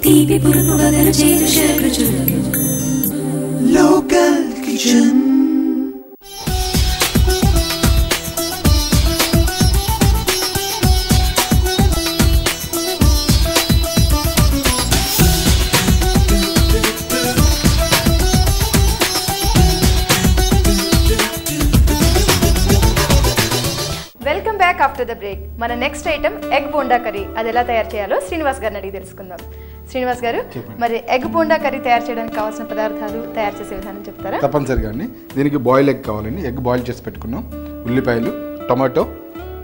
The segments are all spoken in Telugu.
తీపి పురుపు వగరు చేదు శర్కృచులు local kitchen. Welcome back after the break. మన next item egg bonda curry. అది ఎలా తయారు చేయాలో శ్రీనివాస్ గారిని అడిగి తెలుసుకుందాం. శ్రీనివాస్ గారు, మరి ఎగ్ బోండా కర్రీ తయారు చేయడానికి కావాల్సిన పదార్థాలు, తయారు చేసే విధానం చెప్తారా? తప్పనిసరిగా అండి. దీనికి బాయిల్ ఎగ్ కావాలండి. ఎగ్ బాయిల్ చేసి పెట్టుకున్నాం. ఉల్లిపాయలు, టొమాటో,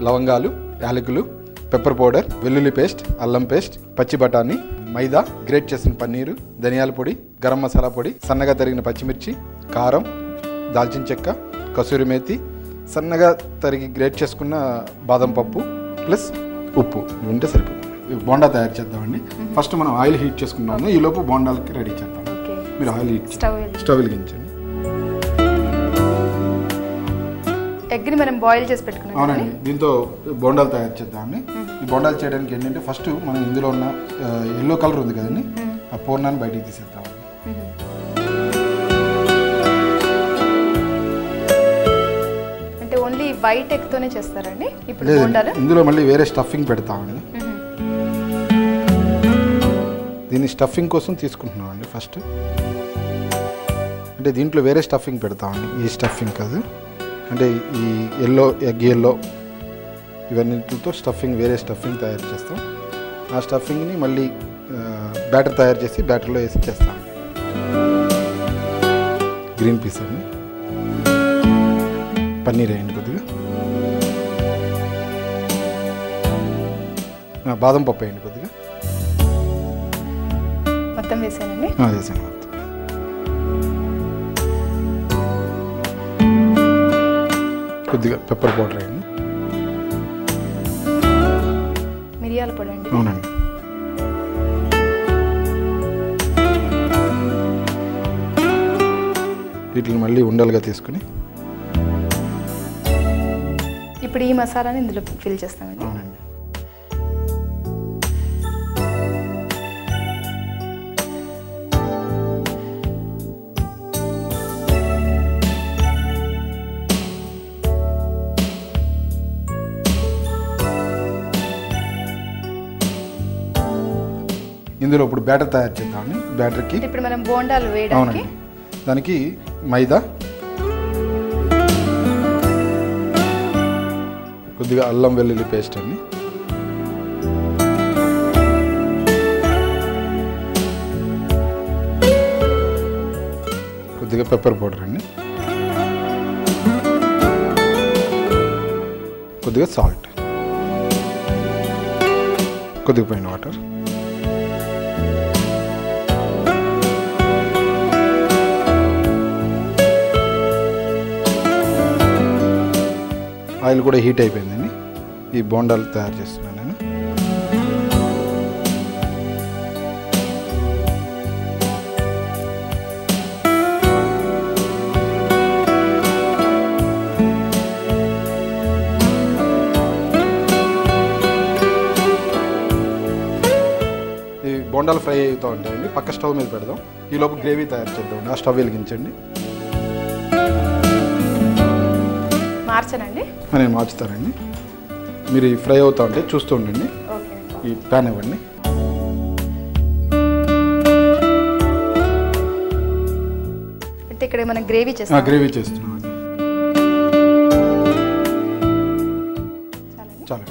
లవంగాలు, యాలకులు, పెప్పర్ పౌడర్, వెల్లుల్లి పేస్ట్, అల్లం పేస్ట్, పచ్చి బఠానీ, మైదా, గ్రేట్ చేసిన పన్నీరు, ధనియాల పొడి, గరం మసాలా పొడి, సన్నగా తరిగిన పచ్చిమిర్చి, కారం, దాల్చిన చెక్క, కసూరి మేతి, సన్నగా తరిగి గ్రేట్ చేసుకున్న బాదం పప్పు ప్లస్ ఉప్పు ఉంటే సరిపోతుంది. బోండా తయారు చేద్దామండి. ఫస్ట్ మనం ఆయిల్ హీట్ చేసుకున్నాము. ఈ లోపు బోండాలకి రెడీ చేద్దాం. మీరు ఆయిల్ హీట్ స్టవ్ వెలిగించండి. ఎగ్ని మనం బాయిల్ చేసి పెట్టుకున్నాం. అవునండి. దీంతో బోండాలు తయారు చేద్దామండి. ఈ బోండాలు చేయడానికి ఏంటంటే ఫస్ట్ మనం ఇందులో ఉన్న ఎల్లో కలర్ ఉంది కదండి, ఆ పూర్ణాన్ని బయటికి తీసేద్దామండి. ఓన్లీ వైట్ ఎగ్ తోనే చేస్తారండి ఇప్పుడు బోండాలు? ఇందులో మళ్ళీ వేరే స్టఫింగ్ పెడతామండి. దీన్ని స్టఫింగ్ కోసం తీసుకుంటున్నామండి ఫస్ట్. అంటే దీంట్లో వేరే స్టఫింగ్ పెడతామండి. ఈ స్టఫింగ్ కాదు, అంటే ఈ ఎగ్ ఎల్లో ఇవన్నిటితో స్టఫింగ్, వేరే స్టఫింగ్ తయారు చేస్తాం. ఆ స్టఫింగ్ని మళ్ళీ బ్యాటర్ తయారు చేసి బ్యాటర్లో వేసి చేస్తాం. గ్రీన్ పీస్ అండి, పన్నీర్ వేయండి కొద్దిగా, బాదం పప్పు వేయండి కొద్దిగా. మొత్తం వేసానండి. వేసాను మొత్తం. కొద్దిగా పెప్పర్ పౌడర్ వేయండి. మిరియాల పొడి అండి. అవునండి. వీటిని మళ్ళీ ఉండలుగా తీసుకుని ఇప్పుడు ఈ మసాలాని ఇందులో ఫిల్ చేస్తామండి. అవునండి. ఇందులో ఇప్పుడు బ్యాటర్ తయారు చేద్దామండి. బ్యాటర్కి ఇప్పుడు మనం బోండాలు వేయడానికి దానికి మైదా, కొద్దిగా అల్లం వెల్లుల్లి పేస్ట్ అండి, కొద్దిగా పెప్పర్ పౌడర్ అండి, కొద్దిగా సాల్ట్, కొద్దిగా పైన వాటర్, ఆయిల్ కూడా హీట్ అయిపోయిందండి. ఈ బోండాలు తయారు చేస్తున్నాను నేను. ఈ బోండాలు ఫ్రై అవుతూ ఉంటాయండి. పక్క స్టవ్ మీద పెడదాం. ఈ లోపు గ్రేవీ తయారు చేద్దాం. ఆ స్టవ్ వెలిగించండి. మార్చనండి. నేను మార్చుతానండి. మీరు ఫ్రై అవుతా ఉంటే చూస్తూ ఉండండి. ఈ ప్యాన్ ఇవ్వండి. అంటే ఇక్కడ మనం గ్రేవీ చేస్తాం. గ్రేవీ చేస్తున్నాం. చాలు.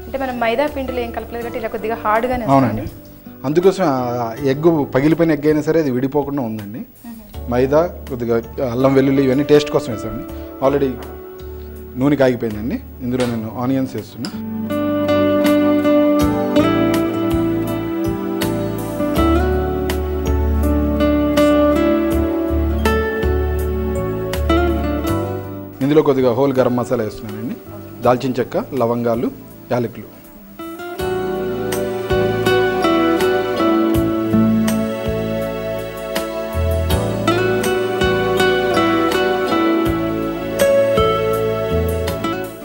అంటే మనం మైదా పిండిలో ఏం కలపలేదు కాబట్టి ఇలా కొద్దిగా హార్డ్గానే. అవునండి. అందుకోసం ఎగ్ పగిలిపోయిన ఎగ్ అయినా సరే అది విడిపోకుండా ఉందండి. మైదా, కొద్దిగా అల్లం వెల్లుల్లి ఇవన్నీ టేస్ట్ కోసం వేసామండి. ఆల్రెడీ నూనె కాగిపోయిందండి. ఇందులో నేను ఆనియన్స్ వేస్తున్నా. ఇందులో కొద్దిగా హోల్ గరం మసాలా వేస్తున్నానండి. దాల్చిన చెక్క, లవంగాలు, యాలకులు.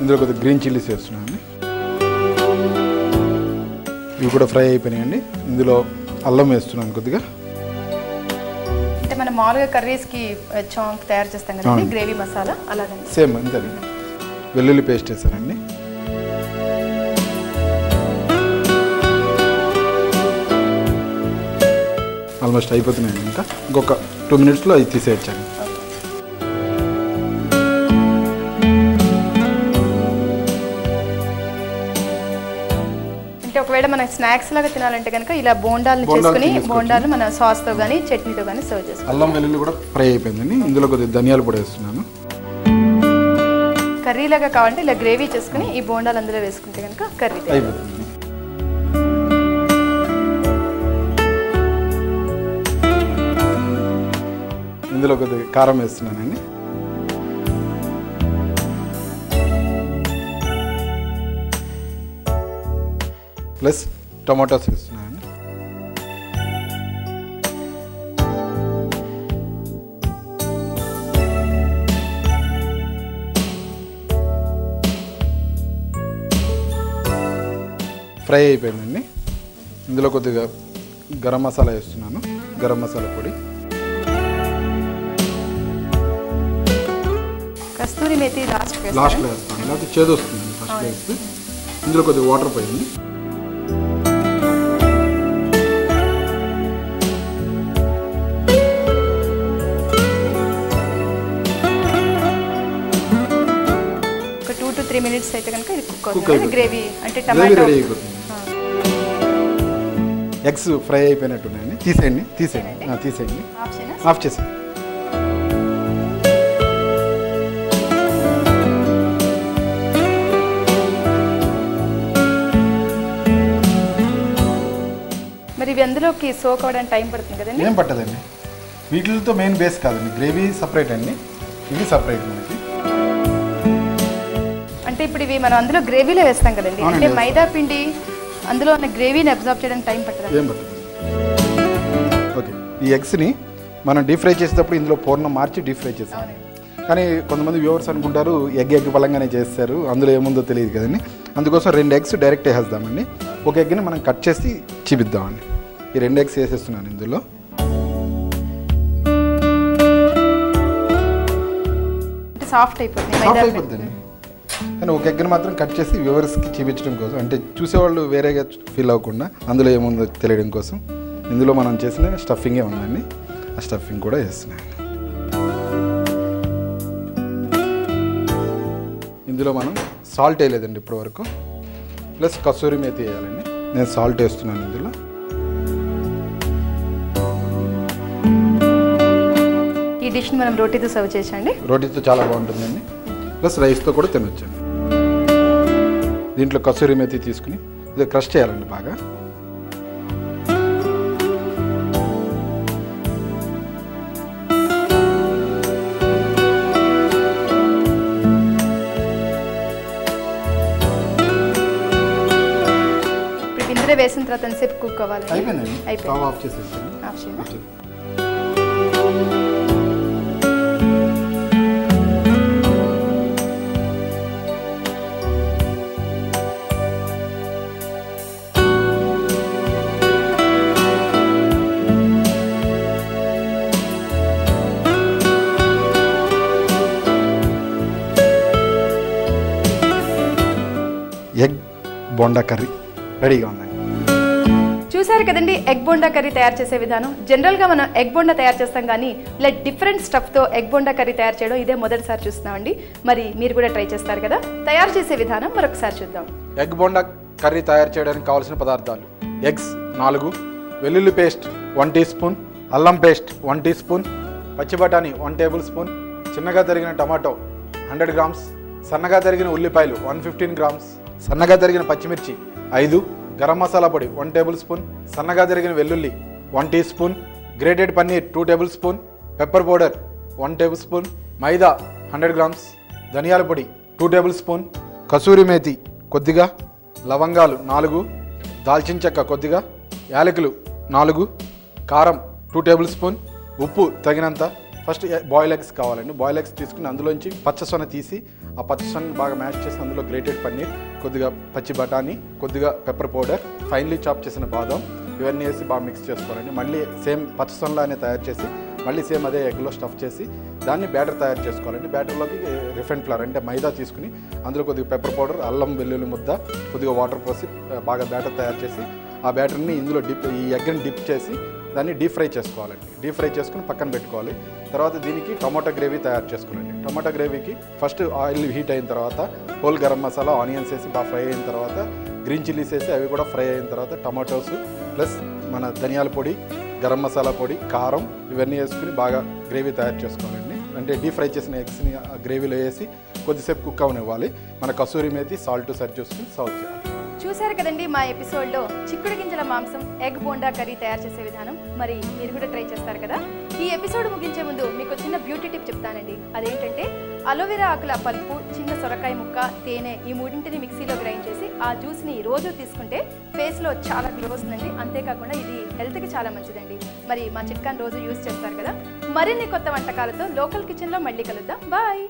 ఇందులో కొద్దిగా గ్రీన్ చిల్లీస్ వేస్తున్నానండి. ఇవి కూడా ఫ్రై అయిపోయినాయండి. ఇందులో అల్లం వేస్తున్నాను కొద్దిగా. అంటే మనం మామూలుగా కర్రీస్కి చాంక్ తయారు చేస్తాం కదండి, గ్రేవీ మసాలా అలాగే సేమ్ అంతేనండి. వెల్లుల్లి పేస్ట్ వేసానండి. ఆల్మోస్ట్ అయిపోతున్నాయండి. ఇంకొక 2 minutesలో అవి తీసేయచ్చండి. అంటే ఒకవేళ మనం స్నాక్స్ లాగా తినాలంటే కనుక ఇలా బోండాలు చేసుకుని బోండాలు మన సాస్తో కానీ చట్నీతో కానీ సర్వ్ చేసుకోవాలి. అల్లం వెల్లుల్లి కూడా ఫ్రై అయిపోయిందండి. ఇందులో కొద్దిగా ధనియాలు పొడి వేస్తున్నాను. కర్రీ లాగా కావాలంటే ఇలా గ్రేవీ చేసుకుని ఈ బోండాలు అందులో వేసుకుంటే కనుక కర్రీ అయిపోతుంది. ఇందులో కొద్దిగా కారం వేస్తున్నానండి. ప్లస్ టొమాటోస్ వేస్తున్నానండి. ఫ్రై అయిపోయిందండి. ఇందులో కొద్దిగా గరం మసాలా వేస్తున్నాను. గరం మసాలా పొడి, కస్తూరి మేతి లాస్ట్లో వేస్తాను. లేకపోతే చేదు వస్తుంది ఫస్ట్ వేస్తే. ఇందులో కొద్దిగా వాటర్ పోయింది. ఒక 2 to 3 minutes అయితే కనుక ఇది కుక్ అవుతుంది. గ్రేవీ అంటే టమాటో రెడీ అయిపోతుంది. ఎగ్స్ ఫ్రై అయిపోయినట్టున్నాయండి. తీసేయండి. ఆఫ్ చేసేయండి. మరి ఇవి అందులోకి సోక్ అవ్వడానికి టైం పడుతుంది కదండి? ఏం పట్టదండి. వీటితో మెయిన్ బేస్ కాదండి. గ్రేవీ సపరేట్ అండి, ఇవి సపరేట్ మనకి. అంటే ఇప్పుడు ఇవి మనం అందులో గ్రేవీలో వేస్తాం కదండి, అంటే మైదా పిండి అందులో ఉన్న గ్రేవీని అబ్జర్వ్ చేయడానికి టైం పట్టదు. ఏం పట్టదు. ఓకే, ఈ ఎగ్స్ని మనం డీప్ ఫ్రై చేసేటప్పుడు ఇందులో పూర్ణం మార్చి డీప్ ఫ్రై చేస్తాం. కానీ కొంతమంది వ్యూవర్స్ అనుకుంటారు ఎగ్ పలంగానే చేస్తారు, అందులో ఏముందో తెలియదు కదండి. అందుకోసం 2 eggs డైరెక్ట్ వేసేద్దామండి. ఒక ఎగ్ని మనం కట్ చేసి చూపిద్దామండి. ఈ 2 eggs వేసేస్తున్నాను ఇందులో. సాఫ్ట్ అయిపోతుంది. కానీ ఒక ఎగ్ని మాత్రం కట్ చేసి వ్యూవర్స్కి చూపించడం కోసం, అంటే చూసేవాళ్ళు వేరేగా ఫీల్ అవ్వకుండా అందులో ఏముందో తెలియడం కోసం ఇందులో మనం చేసిన స్టఫింగే ఉందండి. ఆ స్టఫింగ్ కూడా వేస్తున్నాను. ఇందులో మనం సాల్ట్ వేయలేదండి ఇప్పటి వరకు. ప్లస్ కసూరి మేతి వేయాలండి. నేను సాల్ట్ వేస్తున్నాను ఇందులో. ఈ డిష్ని మనం రోటీతో సర్వ్ చేసండి. రోటీతో చాలా బాగుంటుందండి. ప్లస్ రైస్తో కూడా తినొచ్చండి. దీంట్లో కసూరి మేతి తీసుకుని ఇది క్రష్ చేయాలండి బాగా. ఇందులో వేసిన తర్వాత ఎంతసేపు కుక్ అవ్వాలి? అయిపోయిందండి. ఆఫ్ చేసేసాను. ఎగ్ బోండా కర్రీ రెడీగా ఉందండి. చూసారు కదండి ఎగ్ బోండా కర్రీ తయారు చేసే విధానం. జనరల్గా మనం ఎగ్ బోండా తయారు చేస్తాం, కానీ ఇలా డిఫరెంట్ స్టఫ్తో ఎగ్ బోండా కర్రీ తయారు చేయడం ఇదే మొదటిసారి చూస్తున్నామండి. మరి మీరు కూడా ట్రై చేస్తారు కదా. తయారు చేసే విధానం మరొకసారి చూద్దాం. ఎగ్ బోండా కర్రీ తయారు చేయడానికి కావాల్సిన పదార్థాలు: ఎగ్స్ 4, వెల్లుల్లి పేస్ట్ 1 teaspoon, అల్లం పేస్ట్ 1 teaspoon, పచ్చి బఠానీ 1 tablespoon, చిన్నగా తరిగిన టమాటో 100 grams, సన్నగా తరిగిన ఉల్లిపాయలు 115 grams, సన్నగా తరిగిన పచ్చిమిర్చి 5, గరం మసాలా పొడి 1 tablespoon, సన్నగా తరిగిన వెల్లుల్లి 1 teaspoon, grated paneer 2 tablespoon, pepper powder 1 tablespoon, మైదా 100 grams, ధనియాల పొడి 2 tablespoon, కసూరి మేతి కొద్దిగా, లవంగాలు 4, దాల్చిన చెక్క కొద్దిగా, యాలకులు 4, కారం 2 tablespoon, ఉప్పు తగినంత, ఫస్ట్ బాయిల్ ఎగ్స్ కావాలండి. బాయిల్ ఎగ్స్ తీసుకుని అందులోంచి పచ్చసొన తీసి ఆ పచ్చసొన బాగా మ్యాష్ చేసి అందులో గ్రేటెడ్ పన్నీర్, కొద్దిగా పచ్చి బఠానీ, కొద్దిగా పెప్పర్ పౌడర్, ఫైన్లీ చాప్ చేసిన బాదం ఇవన్నీ వేసి బాగా మిక్స్ చేసుకోవాలండి. మళ్ళీ సేమ్ పచ్చసొనలానే తయారు చేసి మళ్ళీ సేమ్ అదే ఎగ్లో స్టఫ్ చేసి దాన్ని బ్యాటర్ తయారు చేసుకోవాలండి. బ్యాటర్లోకి రిఫైండ్ ఫ్లవర్ అంటే మైదా తీసుకుని అందులో కొద్దిగా పెప్పర్ పౌడర్, అల్లం వెల్లుల్లి ముద్ద, కొద్దిగా వాటర్ పోసి బాగా బ్యాటర్ తయారు చేసి ఆ బ్యాటర్ని ఇందులో ఈ ఎగ్ని డిప్ చేసి దాన్ని డీప్ ఫ్రై చేసుకోవాలండి. డీప్ ఫ్రై చేసుకుని పక్కన పెట్టుకోవాలి. తర్వాత దీనికి టమాటో గ్రేవీ తయారు చేసుకోవాలండి. టమాటో గ్రేవీకి ఫస్ట్ ఆయిల్ హీట్ అయిన తర్వాత హోల్ గరం మసాలా, ఆనియన్స్ వేసి బాగా ఫ్రై అయిన తర్వాత గ్రీన్ చిల్లీస్ వేసి అవి కూడా ఫ్రై అయిన తర్వాత టమాటోస్ ప్లస్ మన ధనియాల పొడి, గరం మసాలా పొడి, కారం ఇవన్నీ వేసుకుని బాగా గ్రేవీ తయారు చేసుకోవాలండి. అంటే డీప్ ఫ్రై చేసిన ఎగ్స్ని ఆ గ్రేవీలో వేసి కొద్దిసేపు కుక్ అవనివ్వాలి. మన కసూరి మేతి, సాల్ట్ సరి చూసుకుని సర్వ్ చేయాలి. చూసారు కదండి మా ఎపిసోడ్లో చిక్కుడు గింజల మాంసం ఎగ్ బోండా కర్రీ తయారు చేసే విధానం. మరి మీరు కూడా ట్రై చేస్తారు కదా. ఈ ఎపిసోడ్ ముగించే ముందు మీకు చిన్న బ్యూటీ టిప్ చెప్తానండి. అదేంటంటే అలోవెరా ఆకుల పల్పు, చిన్న సొరకాయ ముక్క, తేనె ఈ మూడింటిని మిక్సీలో గ్రైండ్ చేసి ఆ జ్యూస్ని రోజు తీసుకుంటే ఫేస్లో చాలా గ్లో వస్తుందండి. అంతేకాకుండా ఇది హెల్త్కి చాలా మంచిదండి. మరి మా చిట్కాని రోజు యూస్ చేస్తారు కదా. మరిన్ని కొత్త వంటకాలతో లోకల్ కిచెన్లో మళ్ళీ కలుద్దాం. బాయ్.